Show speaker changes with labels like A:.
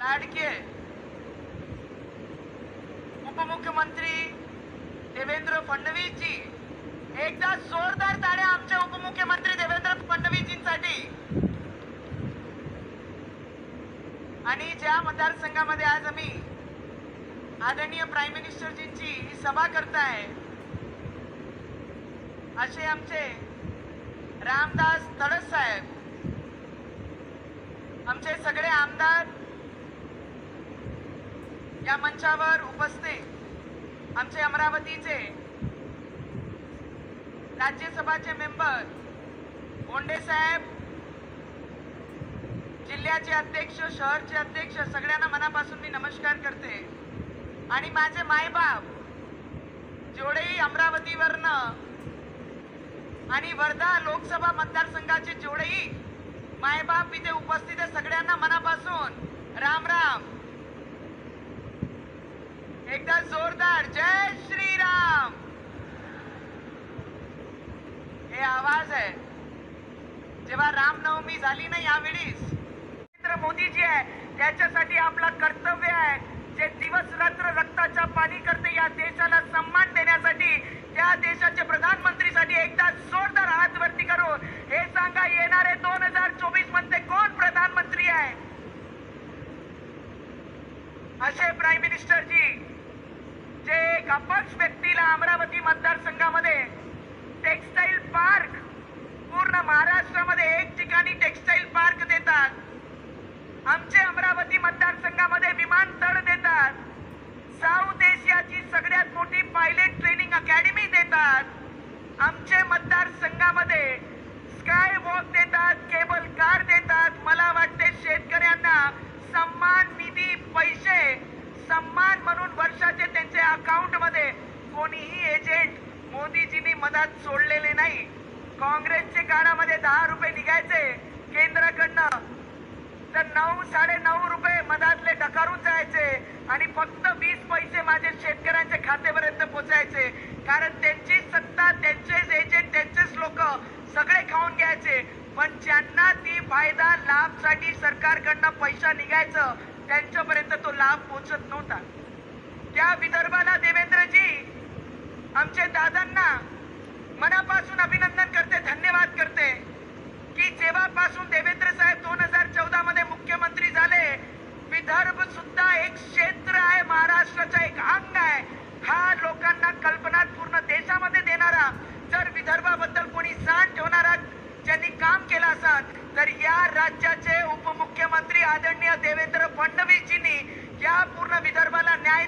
A: लाडके उपमुख्यमंत्री देवेंद्र फडणवीस जी, एकदा जोरदार टाळ्या आमचे उपमुख्यमंत्री देवेंद्र फडणवीसजींसाठी। आणि ज्या मतदारसंघामध्ये आज आम्ही आदरणीय प्राईम मिनिस्टरजींची ही सभा करताय, असे आमचे रामदास तडस साहेब, आमचे सगळे आमदार या मंचावर उपस्थित, आमचे अमरावतीचे राज्यसभाचे मेंबर बोंडे साहेब, जिल्ह्याचे अध्यक्ष, शहरचे अध्यक्ष, सगळ्यांना मनापासून मी नमस्कार करते। आणि माझे मायबाप जेवढेही अमरावतीवरनं आणि वर्धा लोकसभा मतदारसंघाचे जेवढेही मायबाप इथे उपस्थित आहे, सगळ्यांना मनापासून राम राम। एकदा जोरदार जय श्रीराम हे आवाज आहे। जेव्हा रामनवमी झाली ना यावेळीस, नरेंद्र मोदीजी आहे, त्याच्यासाठी आपलं कर्तव्य आहे, जे दिवस रात्र रक्ताच्या पाणी करते या देशाला सन्मान देण्यासाठी, त्या देशाचे प्रधानमंत्रीसाठी एकदा जोरदार हात वरती करून हे सांगा, येणारे 2024 मध्ये कोण प्रधानमंत्री आहे? असे प्राईम मिनिस्टर जी, जे एक अपक्ष व्यक्तीला अमरावती मतदारसंघामध्ये टेक्सटाईल पार्क, पूर्ण महाराष्ट्रामध्ये एक ठिकाणी टेक्सटाईल पार्क देतात, आमचे अमरावती मतदारसंघामध्ये विमानतळ देतात, साऊथ एशियाची सगळ्यात मोठी पायलट ट्रेनिंग अकॅडमी देतात, आमचे मतदारसंघामध्ये स्काय वॉक देतात, केबल कार देतात। मला वाटते शेतकऱ्यांना सन्मान निधी पैसे सन्मान म्हणून वर्षाचे त्यांच्या अकाउंट मध्ये कोणीही एजंट मोदीजींनी मदत सोडलेले नाही। काँग्रेसच्या काळामध्ये 10 रुपये निघायचे केंद्राकडनं, तर 9-9.5 रुपये मधातले ढकारून जायचे आणि फक्त 20 पैसे माझे शेतकऱ्यांच्या खात्यापर्यंत पोहोचायचे, कारण त्यांची सत्ता, त्यांचेच एजंट, त्यांचेच लोक सगळे खाऊन घ्यायचे। पण ज्यांना ती फायदा लाभसाठी सरकारकडनं पैसा निघायचं, त्यांच्यापर्यंत तो लाभ पोहोचत नव्हता। त्या विदर्भाला देवेंद्रजी, आमचे दादांना मनापासून अभिनंदन करते, धन्यवाद करते की जेव्हापासून देवेंद्र साहेब 2014 मध्ये मुख्यमंत्री झाले, विदर्भ सुद्धा एक क्षेत्र आहे, महाराष्ट्राचा एक अंग आहे। हा लोकांना कल्पना पूर्ण देशामध्ये देणारा, जर विदर्भाबद्दल कोणी जाण ठेवणारा ज्यांनी काम केलं असेल, तर या राज्याचे उपमुख्यमंत्री आदरणीय देवेंद्र फडणवीसजींनी या पूर्ण विदर्भाला न्याय